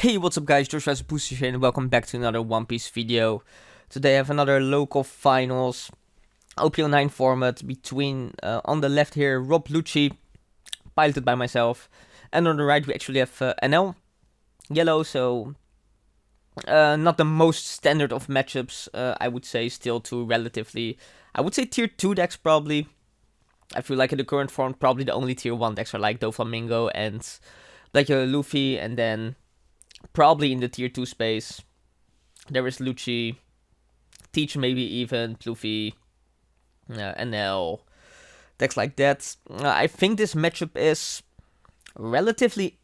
Hey, what's up guys, Joshua Booster here and welcome back to another One Piece video. Today I have another local finals OP09 format between, on the left here, Rob Lucci, piloted by myself. And on the right we actually have Enel, yellow, so not the most standard of matchups, I would say, still two relatively, I would say tier 2 decks probably. I feel like in the current form probably the only tier 1 decks are like Doflamingo and Black Yellow Luffy, and then probably in the tier 2 space, there is Lucci, Teach maybe even, Luffy, Enel, decks like that. I think this matchup is relatively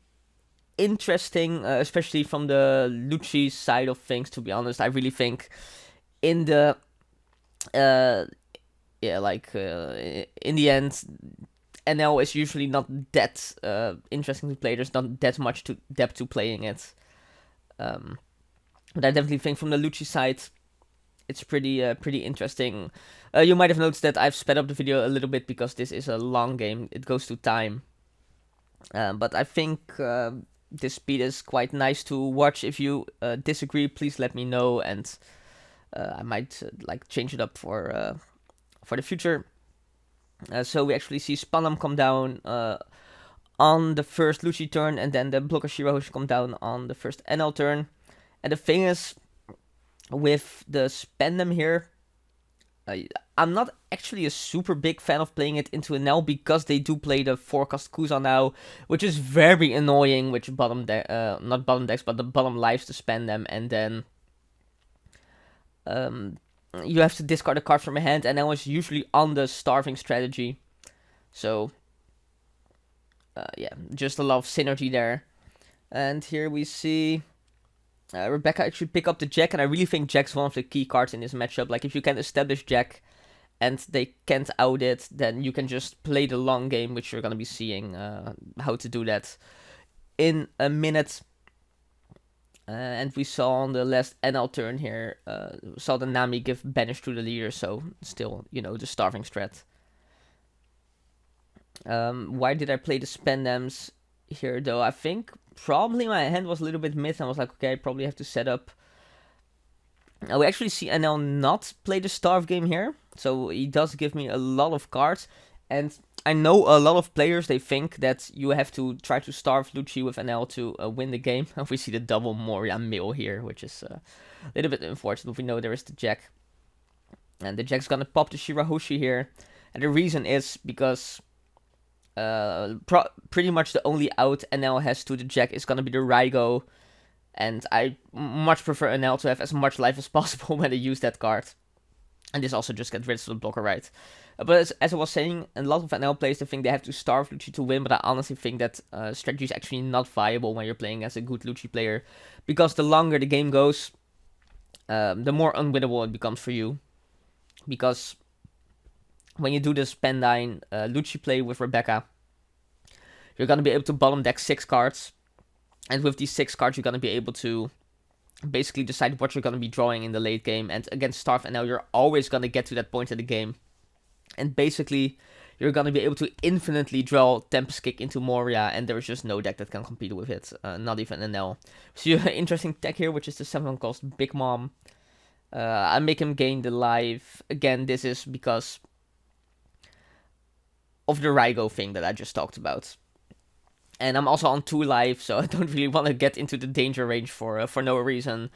interesting, especially from the Lucci side of things, to be honest. I really think in the, in the end, NL is usually not that interesting to play. There's not that much depth to playing it. But I definitely think from the Lucci side, it's pretty interesting. You might have noticed that I've sped up the video a little bit because this is a long game. It goes to time. But I think this speed is quite nice to watch. If you disagree, please let me know, and I might change it up for the future. So we actually see Spannam come down on the first Lucci turn, and then the blocker Shirahoshi come down on the first NL turn. And the thing is, with the Spandam here, I'm not actually a super big fan of playing it into NL because they do play the forecast Kuza now, which is very annoying, which not bottom decks, but the bottom lives to Spandam, and then you have to discard a card from your hand, and NL is usually on the starving strategy. So yeah, just a lot of synergy there. And here we see Rebecca actually pick up the Jack, and I really think Jack's one of the key cards in this matchup. Like, if you can establish Jack and they can't out it, then you can just play the long game, which you're going to be seeing how to do that in a minute. And we saw on the last NL turn here, saw the Nami give banish to the leader, so still, the starving strat. Why did I play the Spandams here though? I think probably my hand was a little bit mid, and I was like, okay, I probably have to set up. We actually see NL not play the starve game here, so he does give me a lot of cards, and I know a lot of players, they think that you have to try to starve Lucci with NL to win the game. We see the double Moria mill here, which is a little bit unfortunate. We know there is the Jack, and the Jack's gonna pop the Shirahoshi here, and the reason is because pretty much the only out NL has to the Jack is gonna be the Raigo, and I much prefer NL to have as much life as possible when they use that card. And this also just gets rid of the blocker, right? But as I was saying, a lot of NL players, they think they have to starve Lucci to win, but I honestly think that strategy is actually not viable when you're playing as a good Lucci player, because the longer the game goes, the more unwinnable it becomes for you. Because when you do the Spandine Lucci play with Rebecca, you're going to be able to bottom deck 6 cards. And with these 6 cards, you're going to be able to basically decide what you're going to be drawing in the late game. And against Starve NL, you're always going to get to that point in the game. And basically, you're going to be able to infinitely draw Tempest Kick into Moria, and there's just no deck that can compete with it, not even NL. So you have an interesting tech here, which is the 7 cost Big Mom. I make him gain the life. Again, this is because of the Raigo thing that I just talked about. And I'm also on 2 life, so I don't really want to get into the danger range for no reason.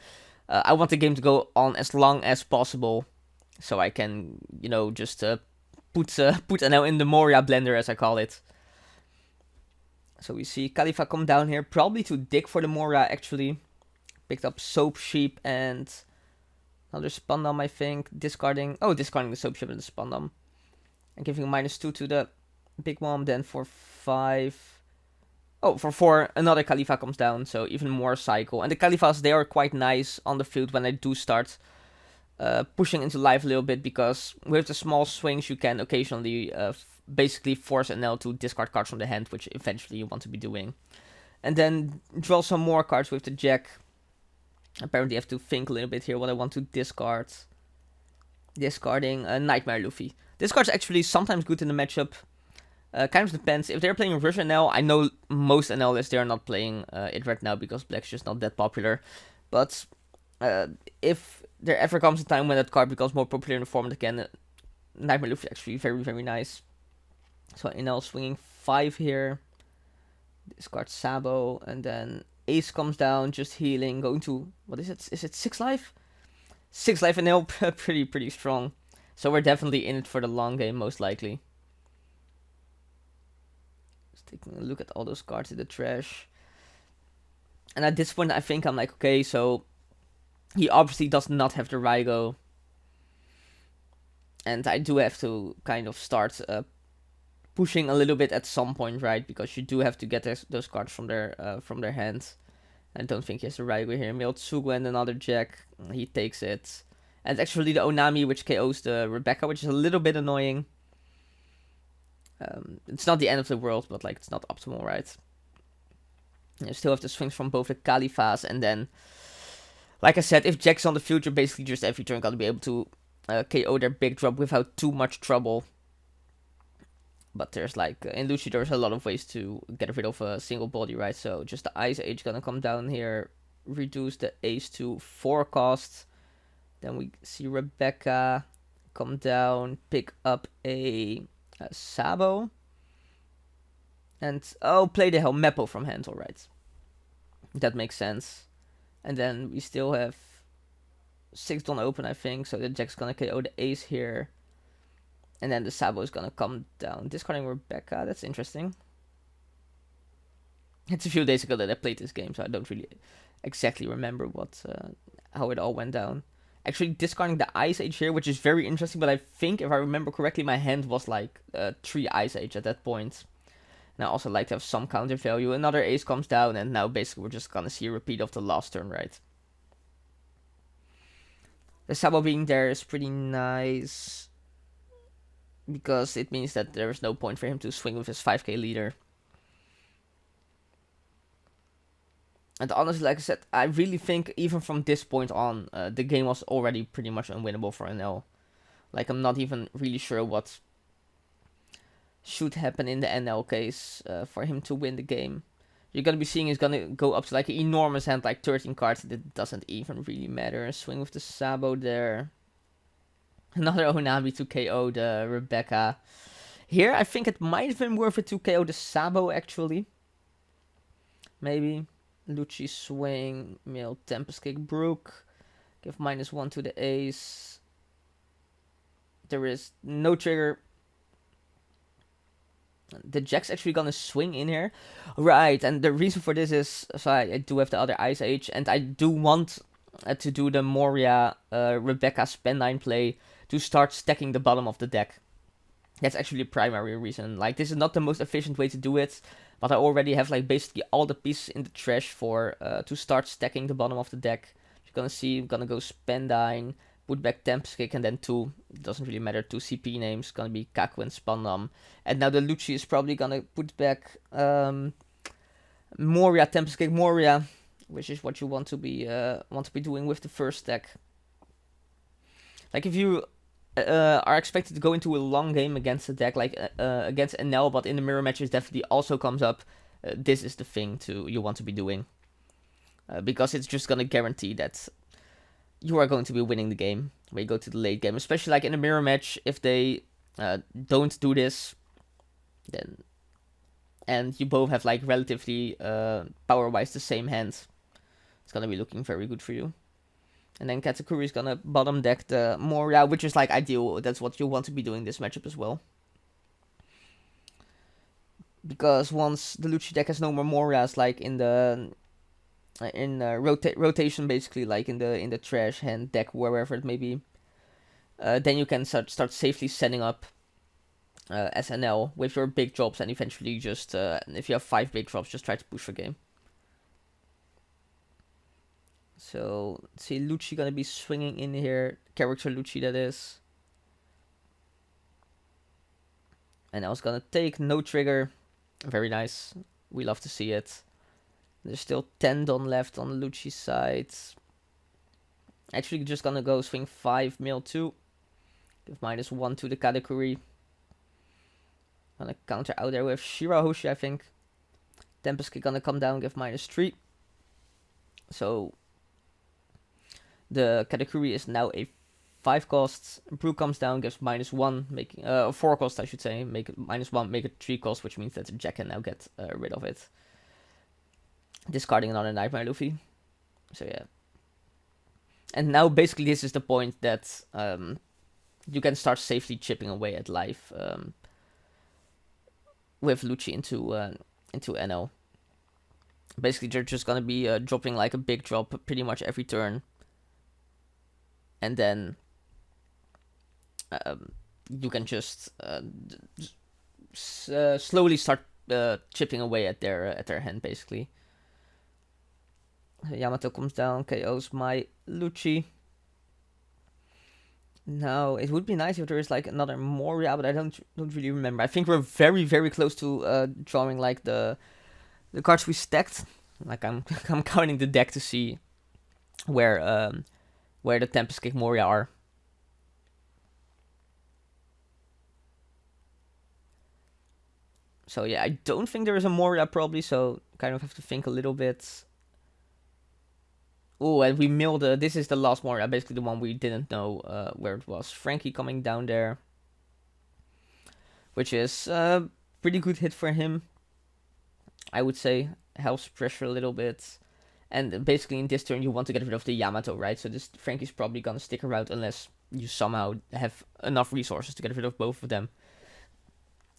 I want the game to go on as long as possible, so I can, just put NL in the Moria blender, as I call it. So we see Khalifa come down here, probably to dig for the Moria, actually. Picked up Soap Sheep and another Spandam, I think. Discarding the Soap Sheep and the Spandam. And giving a -2 to the Big Mom, then for 5... Oh, for 4, another Khalifa comes down, so even more cycle. And the Khalifas, they are quite nice on the field when they do start pushing into life a little bit, because with the small swings, you can occasionally basically force NL to discard cards from the hand, which eventually you want to be doing. And then draw some more cards with the Jack. Apparently I have to think a little bit here what I want to discard. Discarding a Nightmare Luffy. This card's actually sometimes good in the matchup. Kind of depends. If they're playing reverse Enel, I know most Enel lists, they're not playing it right now because black's just not that popular. But if there ever comes a time when that card becomes more popular in the format again, Nightmare Luffy is actually very, very nice. So Enel swinging 5 here. Discard Sabo, and then Ace comes down, just healing, going to, what is it? Is it 6 life? 6 life Enel, pretty strong. So we're definitely in it for the long game, most likely. Just taking a look at all those cards in the trash. And at this point, I think I'm like, okay, so he obviously does not have the Raigo. And I do have to kind of start pushing a little bit at some point, right? Because you do have to get those cards from their hands. I don't think he has the Raigo here. Miltsugu and another Jack. He takes it. And it's actually the Onami which KOs the Rebecca, which is a little bit annoying. It's not the end of the world, but like it's not optimal, right? You still have the swings from both the Califas, and then, like I said, if Jack's on the field, you're basically just every turn gonna be able to KO their big drop without too much trouble. But there's like, in Lucci there's a lot of ways to get rid of a single body, right? So just the Ice Age gonna come down here, reduce the Ace to 4 cost. Then we see Rebecca come down, pick up a Sabo. And, oh, play the Helmeppo from hand, alright. That makes sense. And then we still have 6 Don open, I think. So the Jack's gonna KO the Ace here. And then the Sabo is gonna come down. Discarding Rebecca, that's interesting. It's a few days ago that I played this game, so I don't really exactly remember how it all went down. Actually, discarding the Ice Age here, which is very interesting, but I think, if I remember correctly, my hand was like 3 Ice Age at that point. And I also like to have some counter value. Another Ace comes down, and now basically we're just gonna see a repeat of the last turn, right? The Sabo being there is pretty nice, because it means that there is no point for him to swing with his 5k leader. And honestly, like I said, I really think even from this point on, the game was already pretty much unwinnable for Enel. Like, I'm not even really sure what should happen in the Enel case for him to win the game. You're gonna be seeing he's gonna go up to like an enormous hand, like 13 cards. It doesn't even really matter. Swing with the Sabo there. Another Onami to KO the Rebecca. Here, I think it might have been worth it to KO the Sabo, actually. Maybe. Lucci swing, Mill Tempest Kick Brook. Give -1 to the Ace. There is no trigger. The Jack's actually gonna swing in here. Right, and the reason for this is, so I do have the other Ice Age, and I do want to do the Moria Rebecca Spend 9 play to start stacking the bottom of the deck. That's actually the primary reason. Like, this is not the most efficient way to do it, but I already have like basically all the pieces in the trash for to start stacking the bottom of the deck. You're gonna see, I'm gonna go Spendine, put back Tempest Kick, and then 2, it doesn't really matter, 2 CP names, gonna be Kaku and Spandam. And now the Lucci is probably gonna put back Moria, Tempest Kick Moria, which is what you want to be doing with the first stack. Like, if you are expected to go into a long game against a deck like against Enel, but in the mirror matches definitely also comes up, this is the thing you want to be doing, because it's just gonna guarantee that you are going to be winning the game when you go to the late game, especially like in a mirror match. If they don't do this, then, and you both have like relatively power wise the same hands, it's gonna be looking very good for you. And then Katakuri is gonna bottom deck the Moria, which is like ideal. That's what you want to be doing this matchup as well. Because once the Lucci deck has no more Morias, like in the rotation, basically, like in the trash hand deck, wherever it may be, then you can start safely setting up SNL with your big drops, and eventually just if you have 5 big drops, just try to push for game. So, let's see, Lucci gonna be swinging in here. Character Lucci, that is. And I was gonna take no trigger. Very nice. We love to see it. There's still 10 Don left on Lucci's side. Actually, just gonna go swing 5 Mill 2. Give -1 to the Katakuri. Gonna counter out there with Shirahoshi, I think. Tempest Kick gonna come down, give -3. So the Katakuri is now a 5 cost. Brew comes down, gives -1, making 4 cost, I should say. Make it -1, make it 3 cost, which means that the Jack can now get rid of it. Discarding another Nightmare Luffy. So yeah. And now basically this is the point that you can start safely chipping away at life with Lucci into Enel. Basically they're just gonna be dropping like a big drop pretty much every turn. And then you can just slowly start chipping away at their hand, basically. Yamato comes down, KOs my Lucci. Now, it would be nice if there is like another Moria, but I don't really remember. I think we're very, very close to drawing like the cards we stacked. Like I'm counting the deck to see where the Tempest Kick Moria are. So yeah, I don't think there is a Moria probably, so kind of have to think a little bit. Oh, and we milled this is the last Moria, basically the one we didn't know where it was. Frankie coming down there, which is a pretty good hit for him, I would say. Helps pressure a little bit. And basically in this turn you want to get rid of the Yamato, right? So this Frankie's probably gonna stick around unless you somehow have enough resources to get rid of both of them.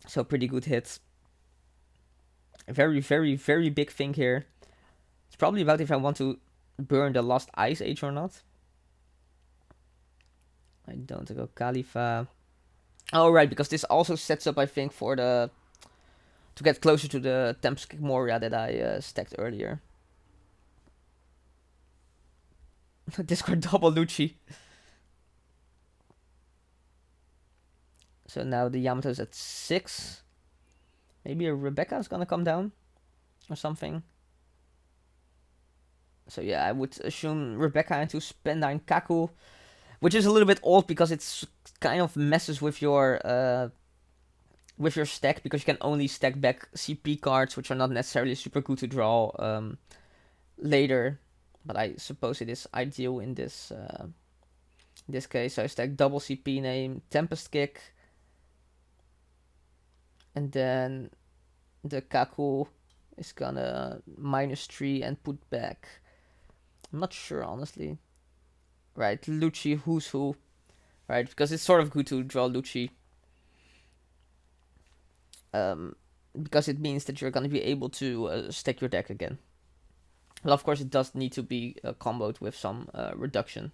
So pretty good hit. Very, very, very big thing here. It's probably about if I want to burn the Lost Ice Age or not. I don't go Khalifa. Oh, right, because this also sets up, I think, for to get closer to the Tempest Kick Moria that I stacked earlier. Discard double Lucci. So now the Yamato's at 6. Maybe a Rebecca is gonna come down or something. So yeah, I would assume Rebecca into Spendine Kaku, which is a little bit odd because it's kind of messes with your stack, because you can only stack back CP cards, which are not necessarily super good to draw later. But I suppose it is ideal in this case. So I stack double CP name, Tempest Kick, and then the Kaku is gonna -3 and put back. I'm not sure, honestly. Right, Lucci, who's who. Right, because it's sort of good to draw Lucci. Because it means that you're going to be able to stack your deck again. Well, of course, it does need to be comboed with some reduction.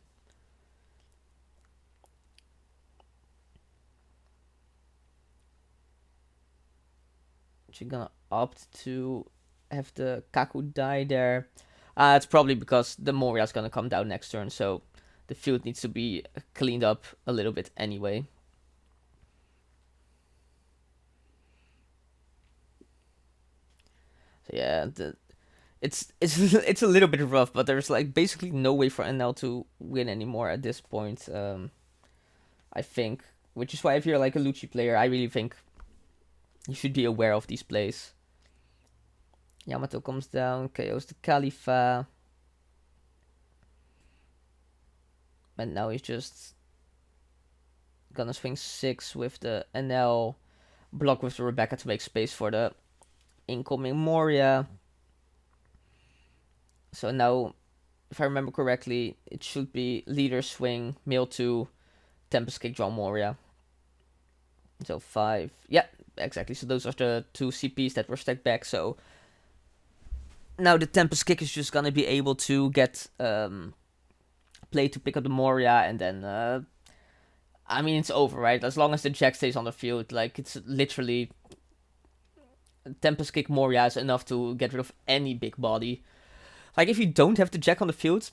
So you're going to opt to have the Kaku die there. It's probably because the Moria is going to come down next turn, so the field needs to be cleaned up a little bit anyway. So yeah, it's a little bit rough, but there's like basically no way for Enel to win anymore at this point. I think, which is why if you're like a Lucci player, I really think you should be aware of these plays. Yamato comes down, KOs the Khalifa. And now he's just gonna swing 6 with the Enel, block with the Rebecca to make space for the incoming Moria. So now, if I remember correctly, it should be leader swing, mill 2, Tempest Kick, draw Moria. So 5. Yeah, exactly. So those are the 2 CPs that were stacked back. So now the Tempest Kick is just gonna be able to get play to pick up the Moria, and then I mean, it's over, right? As long as the Jack stays on the field, like, it's literally Tempest Kick Moria is enough to get rid of any big body. Like, if you don't have the Jack on the field,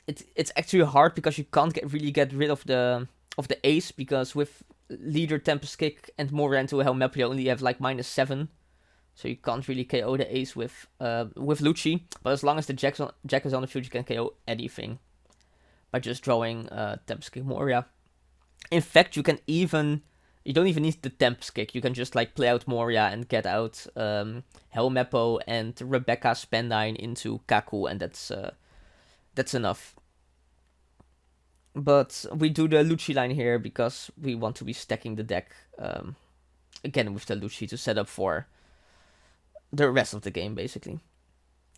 it's actually hard because you can't really get rid of the ace, because with leader Tempest Kick and Moria into Hell Map, you only have like -7. So you can't really KO the ace with Lucci. But as long as the Jack is on the field, you can KO anything by just drawing Tempest Kick Moria. In fact, you can even You don't even need the Tempest Kick. You can just like play out Moria and get out Helmeppo and Rebecca Spendine into Kaku, and that's enough. But we do the Lucci line here because we want to be stacking the deck again with the Lucci to set up for the rest of the game, basically.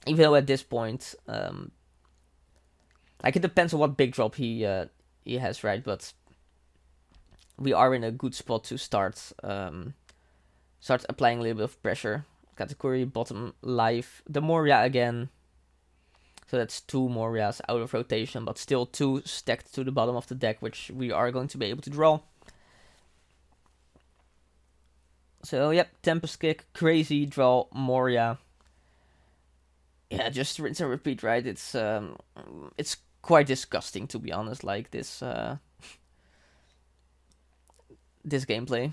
Even though at this point, like it depends on what big drop he has, right? But we are in a good spot to start applying a little bit of pressure. Katakuri, bottom life, the Moria again. So that's 2 Morias out of rotation, but still 2 stacked to the bottom of the deck, which we are going to be able to draw. So, yep, Tempest Kick, crazy, draw, Moria. Yeah, just rinse and repeat, right? It's quite disgusting, to be honest, like this this gameplay.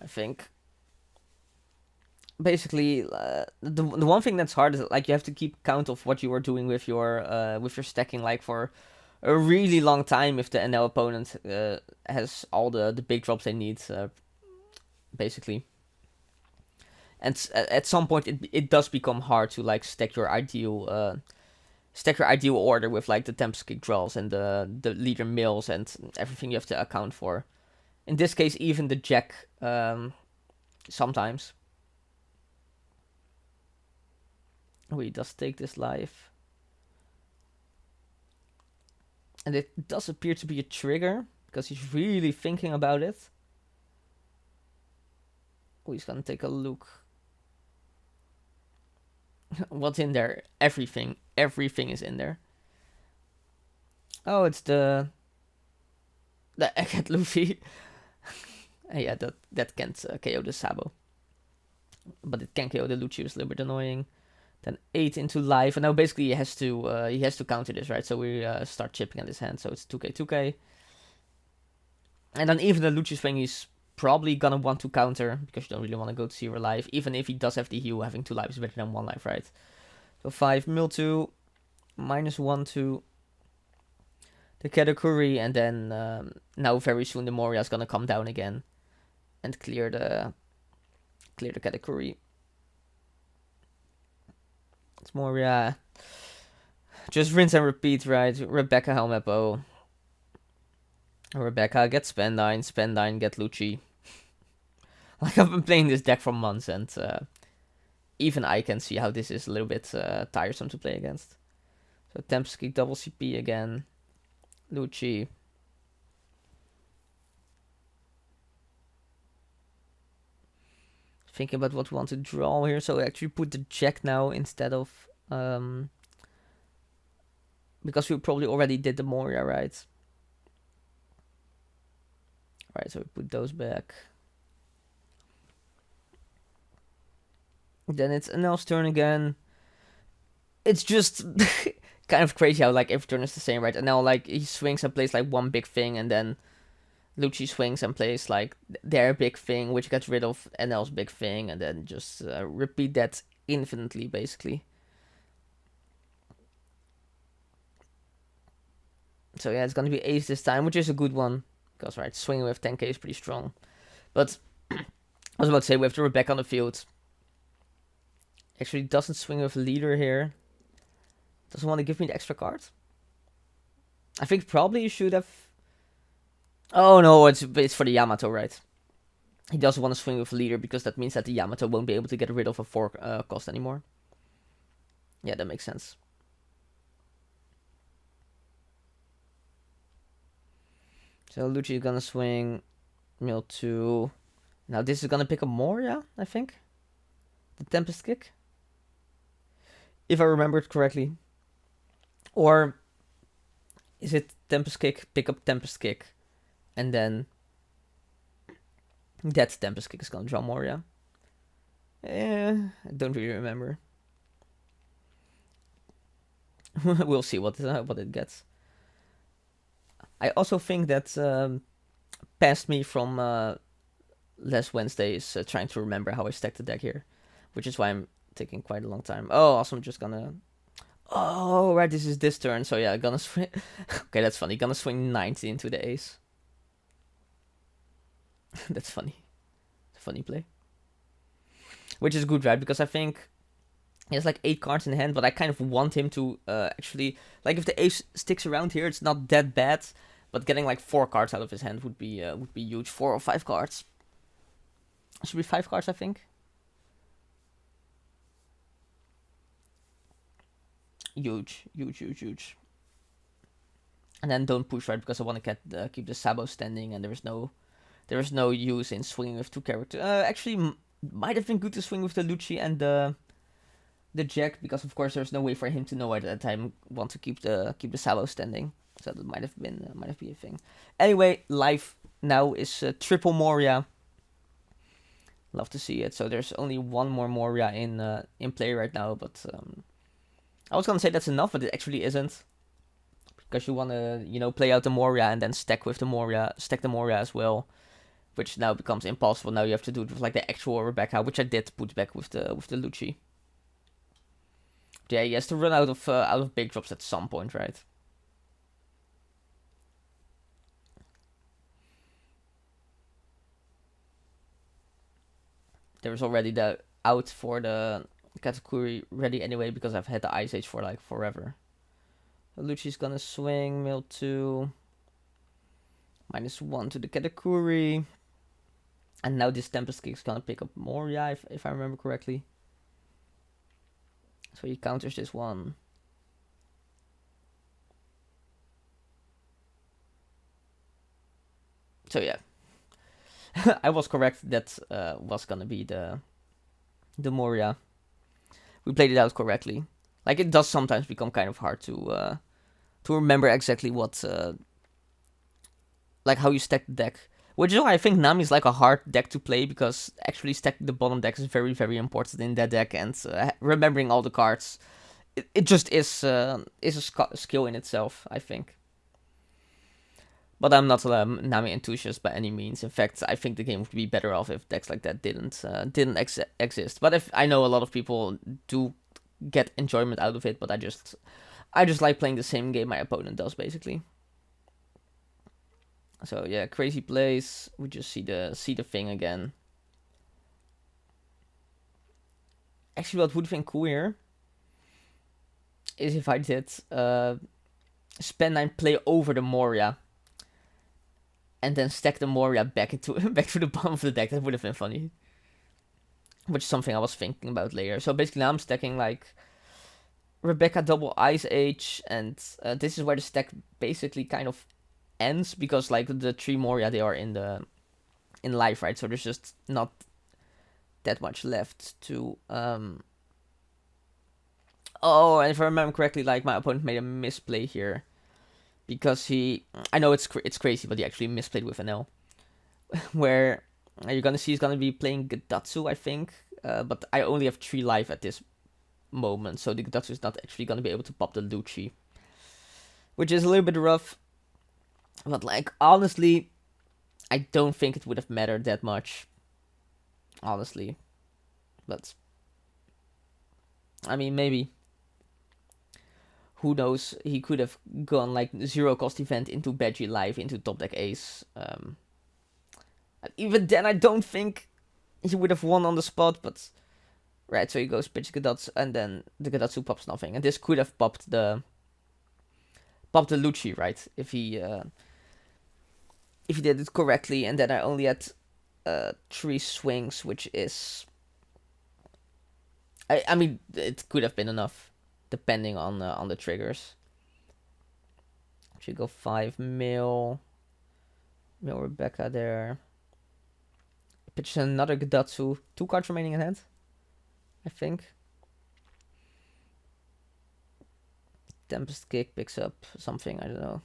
I think. Basically, the one thing that's hard is like you have to keep count of what you are doing with your stacking, like for a really long time if the Enel opponent has all the big drops they need, basically. And at some point it does become hard to like stack your ideal order with like the Tempest Kick draws and the leader mills and everything you have to account for. In this case, even the Jack sometimes. Oh, he does take this life. And it does appear to be a trigger, because he's really thinking about it. Oh, he's gonna take a look. What's in there? Everything. Everything is in there. Oh, it's the Egghead Luffy. Yeah, that can't KO the Sabo. But it can KO the Lucci, was a little bit annoying. Then 8 into life, and now basically he has to counter this, right? So we start chipping at his hand, so it's 2k, 2k. And then even the Lucci swing he's probably gonna want to counter, because you don't really want to go to 0 life. Even if he does have the heal, having 2 lives is better than 1 life, right? So 5, mill 2, -1 to the Katakuri, and then now very soon the Moria is gonna come down again and clear the Katakuri. It's Moria. Just rinse and repeat, right? Rebecca Helmeppo. Rebecca, get Spendine. Spendine, get Lucci. Like, I've been playing this deck for months, and even I can see how this is a little bit tiresome to play against. So Tempest Kick, double CP again. Lucci. Thinking about what we want to draw here, so I actually put the Jack now instead of because we probably already did the Moria, right? Right, so we put those back. Then it's Enel's turn again. It's just kind of crazy how like every turn is the same, right? Enel, like, he swings and plays like one big thing, and then Lucci swings and plays like their big thing, which gets rid of Enel's big thing, and then just repeat that infinitely, basically. So yeah, it's gonna be ace this time, which is a good one, because right, swinging with 10k is pretty strong. But I was about to say, we have the Rebecca on the field. Actually doesn't swing with leader here. Doesn't want to give me the extra card. I think probably you should have. Oh no, it's for the Yamato, right? He doesn't want to swing with leader because that means that the Yamato won't be able to get rid of a 4 cost anymore. Yeah, that makes sense. So Lucci is gonna swing mill 2. Now this is gonna pick up Moria, I think. The Tempest Kick. If I remembered correctly. Or is it Tempest Kick, pick up Tempest Kick, and then that Tempest Kick is gonna draw Moria? I don't really remember. We'll see what it gets. I also think that past me from last Wednesday is trying to remember how I stacked the deck here, which is why I'm taking quite a long time. Oh, also I'm just gonna. Oh, right, this is this turn, so yeah, gonna swing. Okay, that's funny. Gonna swing 90 into the ace. That's funny. It's a funny play. Which is good, right? Because I think he has like 8 cards in hand, but I kind of want him to actually, like, if the ace sticks around here, it's not that bad. But getting like 4 cards out of his hand would be huge. 4 or 5 cards. Should be 5 cards, I think. Huge, huge, huge, huge. And then don't push, right? Because I want to keep the Sabo standing, and there is no use in swinging with 2 characters. Actually, might have been good to swing with the Lucci and the Jack, because of course there's no way for him to know at that time want to keep the Sabo standing. So that might have been a thing. Anyway, live now is triple Moria. Love to see it. So there's only one more Moria in play right now, but I was gonna say that's enough, but it actually isn't, because you want to play out the Moria and then stack the Moria as well, which now becomes impossible. Now you have to do it with like the actual Rebecca, which I did put back with the Lucci. But yeah, he has to run out of big drops at some point, right? There's already the out for the Katakuri ready anyway, because I've had the Ice Age for like forever. Lucci's gonna swing, mill 2. -1 to the Katakuri. And now this Tempest Kick's gonna pick up Moria, if I remember correctly. So he counters this one. So yeah. I was correct, that was gonna be the Moria. We played it out correctly. Like, it does sometimes become kind of hard to remember exactly what like how you stack the deck. Which is why I think Nami is like a hard deck to play, because actually stacking the bottom deck is very, very important in that deck, and remembering all the cards, it just is a skill in itself, I think. But I'm not a Nami enthusiast by any means. In fact, I think the game would be better off if decks like that didn't exist. But if I know a lot of people do get enjoyment out of it, but I just like playing the same game my opponent does, basically. So yeah, crazy plays. We just see the thing again. Actually, what would have been cool here is if I did spend 9 play over the Moria, and then stack the Moria back to the bottom of the deck. That would have been funny. Which is something I was thinking about later. So basically now I'm stacking like Rebecca double Ice Age, and this is where the stack basically kind of ends, because like the 3 Moria, they are in life, right? So there's just not that much left to oh, and if I remember correctly, like my opponent made a misplay here, because I know it's crazy, but he actually misplayed with Enel, where you're gonna see he's gonna be playing Gadatsu, I think, but I only have 3 life at this moment, so the Gadatsu is not actually gonna be able to pop the Lucci, which is a little bit rough. But like, honestly, I don't think it would have mattered that much, honestly. But I mean, maybe. Who knows? He could have gone like 0 cost event into Veggie Live into top deck Ace. Even then, I don't think he would have won on the spot. But right, so he goes pitch Gadatsu, and then the Gadatsu pops nothing, and this could have popped the Lucci, right? If he did it correctly, and then I only had 3 swings, which is, I mean, it could have been enough, depending on the triggers. Should go 5 mil Rebecca there. Pitches another Gadatsu. 2 cards remaining in hand, I think. Tempest Kick picks up something, I don't know.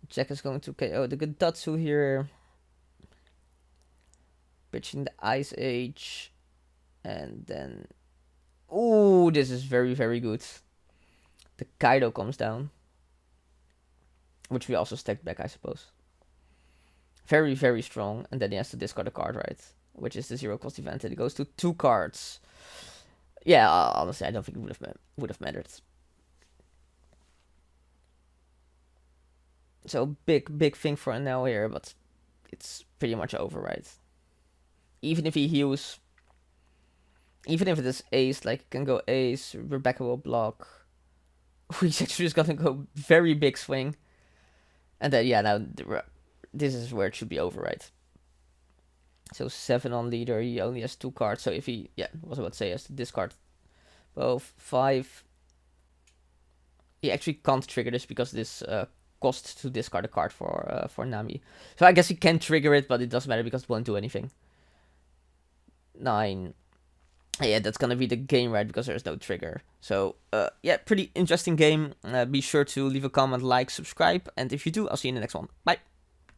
Jack is going to KO the Gadatsu here. Pitching the Ice Age. And then... Ooh, this is very, very good. The Kaido comes down. Which we also stacked back, I suppose. Very, very strong. And then he has to discard a card, right? Which is the 0 cost event. And it goes to 2 cards. Yeah, honestly, I don't think it would have mattered. So big thing for Enel here, but it's pretty much over, right? Even if he heals, even if it is ace, like can go ace, Rebecca will block. He's actually just gonna go very big swing. And then, yeah, now this is where it should be over, right? So 7 on leader, he only has 2 cards. So if he, yeah, was about to say, has to discard both 5. He actually can't trigger this because this costs to discard a card for Nami. So I guess he can trigger it, but it doesn't matter because it won't do anything. 9. Yeah, that's gonna be the game, right? Because there's no trigger. So, yeah, pretty interesting game. Be sure to leave a comment, like, subscribe, and if you do, I'll see you in the next one. Bye!